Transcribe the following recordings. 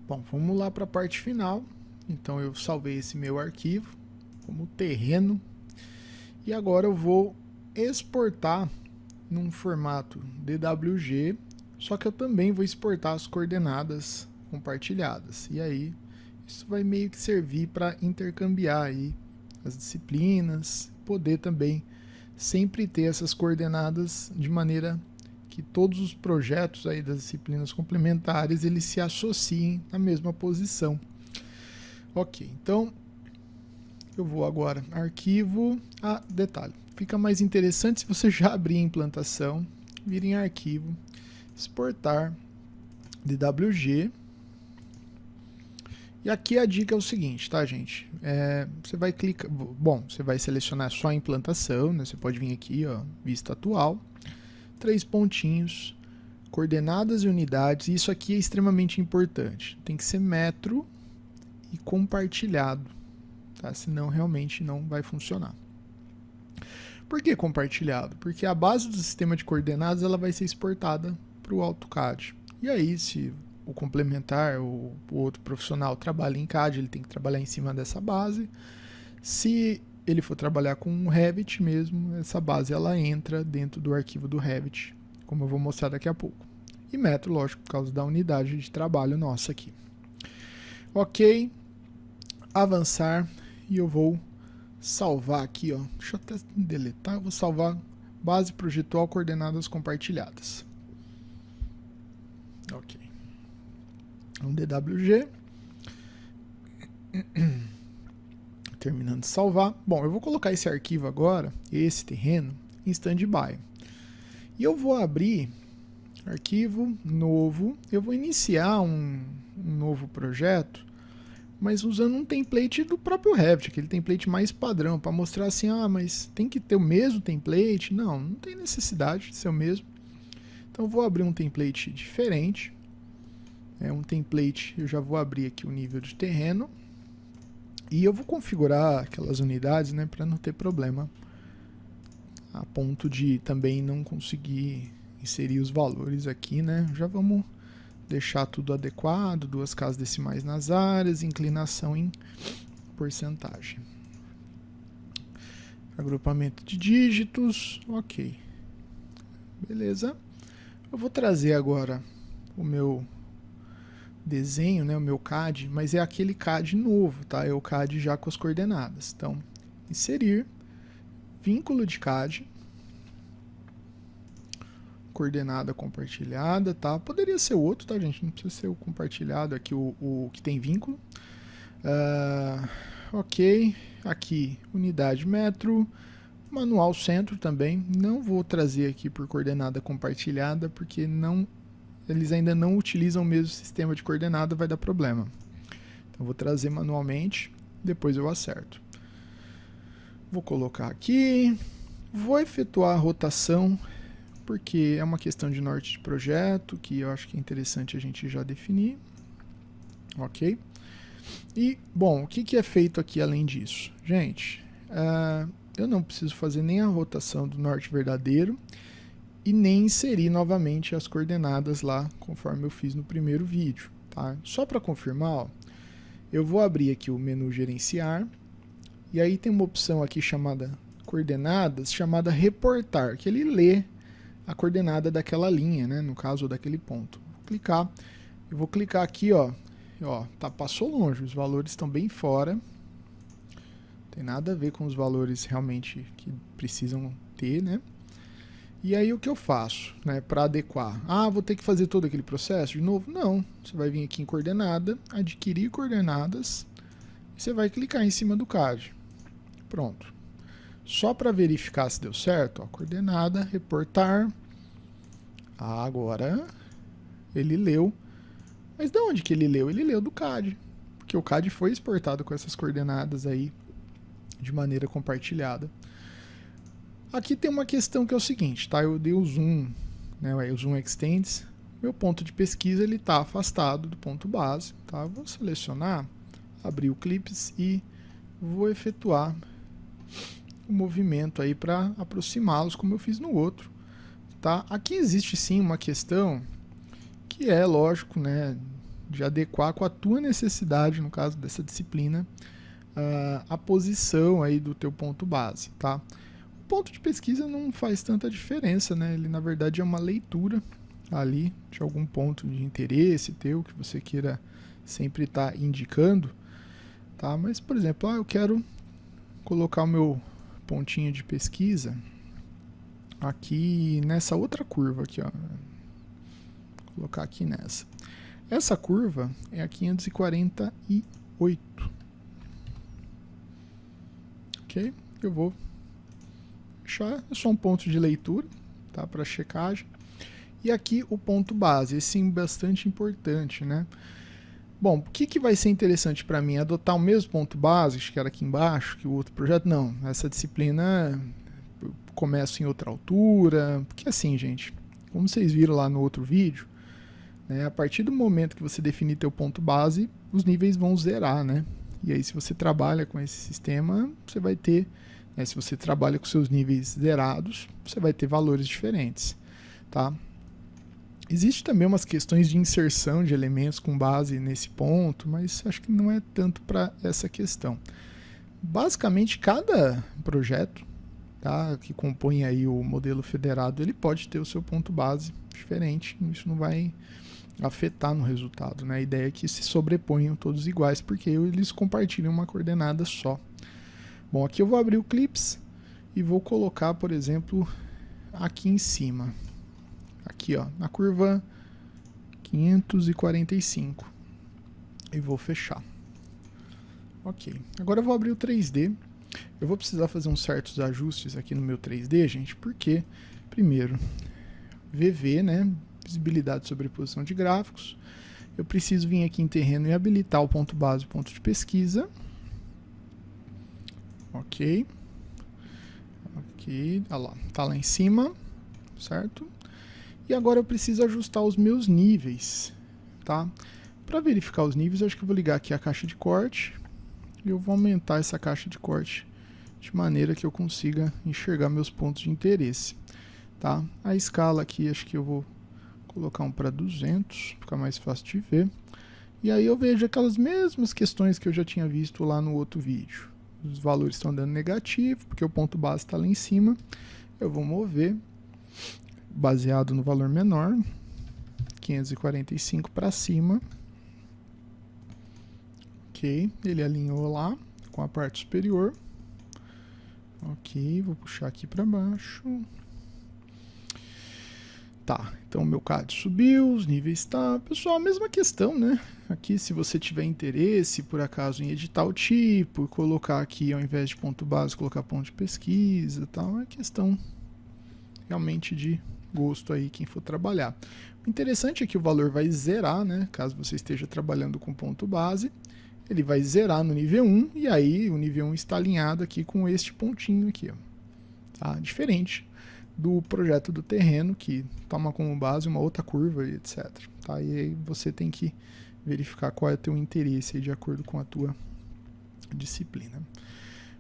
Bom, vamos lá para a parte final. Então eu salvei esse meu arquivo como terreno e agora eu vou exportar num formato DWG, só que eu também vou exportar as coordenadas compartilhadas. E aí isso vai meio que servir para intercambiar aí as disciplinas, poder também sempre ter essas coordenadas de maneira que todos os projetos aí das disciplinas complementares eles se associem na mesma posição. Ok, então eu vou agora arquivo, detalhe, fica mais interessante se você já abrir a implantação, vir em arquivo, exportar DWG. E aqui a dica é o seguinte, tá, gente? Você vai clicar, bom, você vai selecionar só a implantação, né? Você pode vir aqui, ó, vista atual, 3 pontinhos, coordenadas e unidades. Isso aqui é extremamente importante. Tem que ser metro e compartilhado, tá? Senão realmente não vai funcionar. Por que compartilhado? Porque a base do sistema de coordenadas ela vai ser exportada para o AutoCAD. E aí, se o complementar, o outro profissional trabalha em CAD, ele tem que trabalhar em cima dessa base. Se ele for trabalhar com o Revit mesmo, essa base ela entra dentro do arquivo do Revit, como eu vou mostrar daqui a pouco. E metro, lógico, por causa da unidade de trabalho nossa aqui. Ok, avançar e eu vou salvar aqui, ó. Deixa eu até deletar, eu vou salvar base projetual coordenadas compartilhadas. Ok. Um DWG. Terminando de salvar. Bom, eu vou colocar esse arquivo agora, esse terreno, em standby. E eu vou abrir arquivo novo. Eu vou iniciar um novo projeto, mas usando um template do próprio Revit, aquele template mais padrão, para mostrar assim, mas tem que ter o mesmo template. Não, não tem necessidade de ser o mesmo. Então eu vou abrir um template diferente. Um template, eu já vou abrir aqui o nível de terreno. E eu vou configurar aquelas unidades, né, para não ter problema, a ponto de também não conseguir inserir os valores aqui, né. Já vamos deixar tudo adequado, 2 casas decimais nas áreas, inclinação em porcentagem. Agrupamento de dígitos, ok. Beleza. Eu vou trazer agora o meu desenho, né, o meu CAD, mas é aquele CAD novo, tá? É o CAD já com as coordenadas. Então, inserir, vínculo de CAD, coordenada compartilhada, tá? Poderia ser outro, tá, gente? Não precisa ser o compartilhado aqui, o que tem vínculo. Ok, aqui, unidade metro, manual centro também. Não vou trazer aqui por coordenada compartilhada, porque eles ainda não utilizam o mesmo sistema de coordenada, vai dar problema. Então vou trazer manualmente, depois eu acerto. Vou colocar aqui, vou efetuar a rotação, porque é uma questão de norte de projeto, que eu acho que é interessante a gente já definir. Ok? E, bom, o que é feito aqui além disso? Gente, eu não preciso fazer nem a rotação do norte verdadeiro, e nem inserir novamente as coordenadas lá, conforme eu fiz no primeiro vídeo. Tá? Só para confirmar, ó, eu vou abrir aqui o menu gerenciar, e aí tem uma opção aqui chamada coordenadas, chamada reportar, que ele lê a coordenada daquela linha, né, no caso daquele ponto. Vou clicar, eu vou clicar aqui, ó, passou longe, os valores estão bem fora, não tem nada a ver com os valores realmente que precisam ter, né? E aí o que eu faço, né, para adequar? Vou ter que fazer todo aquele processo de novo? Não, você vai vir aqui em coordenada, adquirir coordenadas, e você vai clicar em cima do CAD. Pronto. Só para verificar se deu certo, ó, coordenada, reportar. Agora ele leu. Mas de onde que ele leu? Ele leu do CAD, porque o CAD foi exportado com essas coordenadas aí de maneira compartilhada. Aqui tem uma questão que é o seguinte, tá? Eu dei o zoom, né? O zoom extends. Meu ponto de pesquisa ele está afastado do ponto base, tá? Vou selecionar, abrir o Clips e vou efetuar o movimento aí para aproximá-los, como eu fiz no outro, tá? Aqui existe sim uma questão que é lógico, né? de adequar com a tua necessidade, no caso dessa disciplina, a posição aí do teu ponto base, tá? O ponto de pesquisa não faz tanta diferença, né? Ele na verdade é uma leitura ali de algum ponto de interesse teu que você queira sempre estar indicando, tá? Mas, por exemplo, eu quero colocar o meu pontinho de pesquisa aqui nessa outra curva aqui, ó. Vou colocar aqui nessa. Essa curva é a 548. Ok? Eu vou fechar, é só um ponto de leitura, tá? Para checagem. E aqui o ponto base, esse sim bastante importante, né? Bom, o que vai ser interessante para mim? Adotar o mesmo ponto base que era aqui embaixo, que o outro projeto? Não, essa disciplina começa em outra altura, porque assim, gente, como vocês viram lá no outro vídeo, né, a partir do momento que você definir teu ponto base, os níveis vão zerar, né? E aí se você trabalha com esse sistema, você vai ter, né, se você trabalha com seus níveis zerados, você vai ter valores diferentes, tá? Existe também umas questões de inserção de elementos com base nesse ponto, mas acho que não é tanto para essa questão. Basicamente, cada projeto, tá, que compõe aí o modelo federado, ele pode ter o seu ponto base diferente, isso não vai afetar no resultado, né? A ideia é que se sobreponham todos iguais, porque eles compartilham uma coordenada só. Bom, aqui eu vou abrir o Clips e vou colocar, por exemplo, aqui em cima. Aqui, ó, na curva 545. E vou fechar. Ok. Agora eu vou abrir o 3D. Eu vou precisar fazer uns certos ajustes aqui no meu 3D, gente, porque, primeiro, VV, né? Visibilidade e sobreposição de gráficos. Eu preciso vir aqui em terreno e habilitar o ponto base e o ponto de pesquisa. Ok. Ok, olha lá, tá lá em cima, certo? E agora eu preciso ajustar os meus níveis, tá? Para verificar os níveis, eu acho que eu vou ligar aqui a caixa de corte e eu vou aumentar essa caixa de corte de maneira que eu consiga enxergar meus pontos de interesse, tá? A escala aqui, acho que eu vou colocar um para 200, fica mais fácil de ver. E aí eu vejo aquelas mesmas questões que eu já tinha visto lá no outro vídeo. Os valores estão dando negativo, porque o ponto base está lá em cima. Eu vou mover baseado no valor menor, 545 para cima. Ok, ele alinhou lá com a parte superior. Ok, vou puxar aqui para baixo. Tá, então o meu CAD subiu, os níveis tá. Pessoal, a mesma questão, né? Aqui, se você tiver interesse, por acaso, em editar o tipo, colocar aqui, ao invés de ponto base, colocar ponto de pesquisa e tal, é questão realmente de gosto aí, quem for trabalhar. O interessante é que o valor vai zerar, né? Caso você esteja trabalhando com ponto base, ele vai zerar no nível 1, e aí o nível 1 está alinhado aqui com este pontinho aqui, ó. Tá? Diferente do projeto do terreno, que toma como base uma outra curva e etc. Tá? E aí você tem que verificar qual é o teu interesse aí, de acordo com a tua disciplina.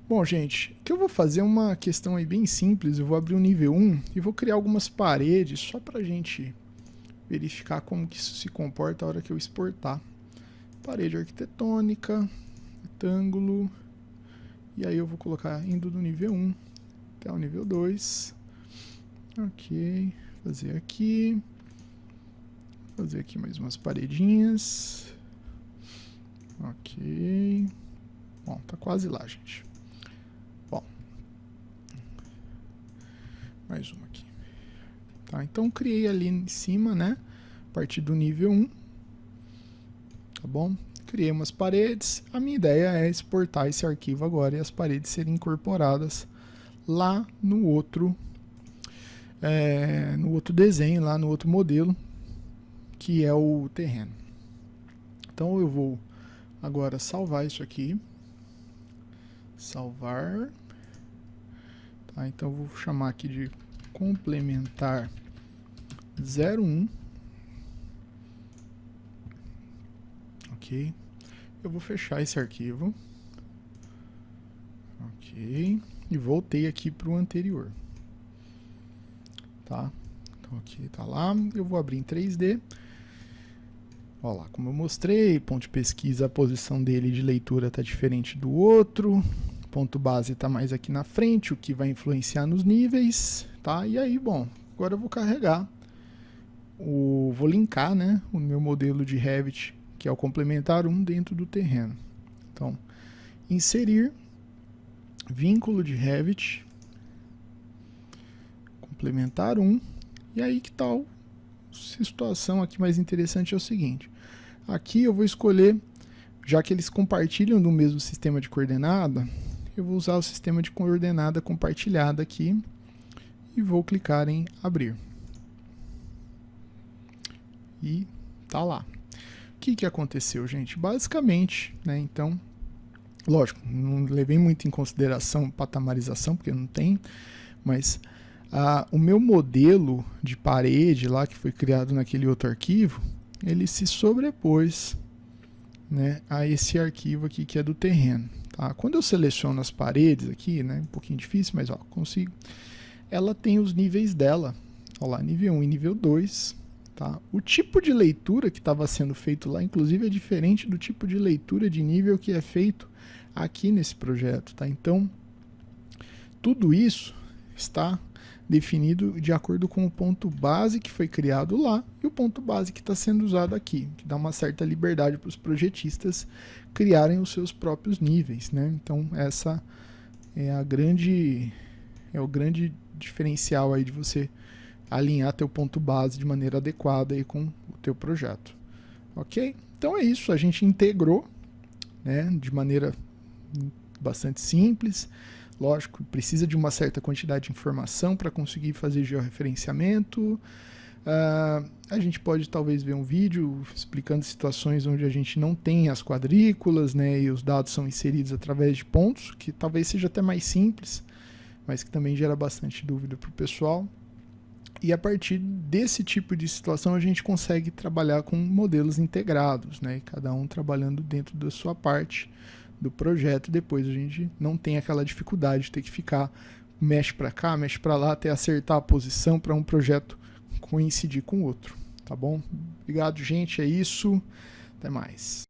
Bom, gente, o que eu vou fazer é uma questão aí bem simples. Eu vou abrir o nível 1 e vou criar algumas paredes só para a gente verificar como que isso se comporta a hora que eu exportar. Parede arquitetônica, retângulo, e aí eu vou colocar indo do nível 1 até o nível 2. Ok, fazer aqui mais umas paredinhas. Ok, bom, tá quase lá, gente. Bom, mais uma aqui. Tá, então criei ali em cima, né, a partir do nível 1, tá bom? Criei umas paredes. A minha ideia é exportar esse arquivo agora e as paredes serem incorporadas lá no outro desenho, lá no outro modelo, que é o terreno. Então eu vou agora salvar isso aqui. Salvar. Tá, então eu vou chamar aqui de complementar 01. Ok. Eu vou fechar esse arquivo. Ok. E voltei aqui para o anterior. Tá? Então aqui tá lá. Eu vou abrir em 3D. Olha lá, como eu mostrei, ponto de pesquisa, a posição dele de leitura está diferente do outro. Ponto base está mais aqui na frente, o que vai influenciar nos níveis, tá? E aí, bom, agora eu vou carregar, vou linkar, né, o meu modelo de Revit, que é o complementar 1 dentro do terreno. Então, inserir, vínculo de Revit, complementar 1, e aí que tal? Situação aqui mais interessante é o seguinte, aqui eu vou escolher, já que eles compartilham do mesmo sistema de coordenada, eu vou usar o sistema de coordenada compartilhada aqui e vou clicar em abrir. E tá lá. O que aconteceu, gente? Basicamente, né, então, lógico, não levei muito em consideração patamarização, porque não tem, mas o meu modelo de parede lá, que foi criado naquele outro arquivo, ele se sobrepôs, né, a esse arquivo aqui que é do terreno. Tá? Quando eu seleciono as paredes aqui, né, um pouquinho difícil, mas ó, consigo. Ela tem os níveis dela. Olha lá, nível 1 e nível 2. Tá? O tipo de leitura que estava sendo feito lá, inclusive, é diferente do tipo de leitura de nível que é feito aqui nesse projeto. Tá? Então, tudo isso está definido de acordo com o ponto base que foi criado lá e o ponto base que está sendo usado aqui, que dá uma certa liberdade para os projetistas criarem os seus próprios níveis, né? Então essa é o grande diferencial aí de você alinhar teu ponto base de maneira adequada aí com o teu projeto, ok? Então é isso, a gente integrou, né, de maneira bastante simples. Lógico, precisa de uma certa quantidade de informação para conseguir fazer georreferenciamento. A gente pode talvez ver um vídeo explicando situações onde a gente não tem as quadrículas, né, e os dados são inseridos através de pontos, que talvez seja até mais simples, mas que também gera bastante dúvida para o pessoal. E a partir desse tipo de situação a gente consegue trabalhar com modelos integrados, né, cada um trabalhando dentro da sua parte do projeto. Depois a gente não tem aquela dificuldade de ter que ficar mexe para cá, mexe para lá, até acertar a posição para um projeto coincidir com o outro, tá bom? Obrigado, gente, é isso, até mais.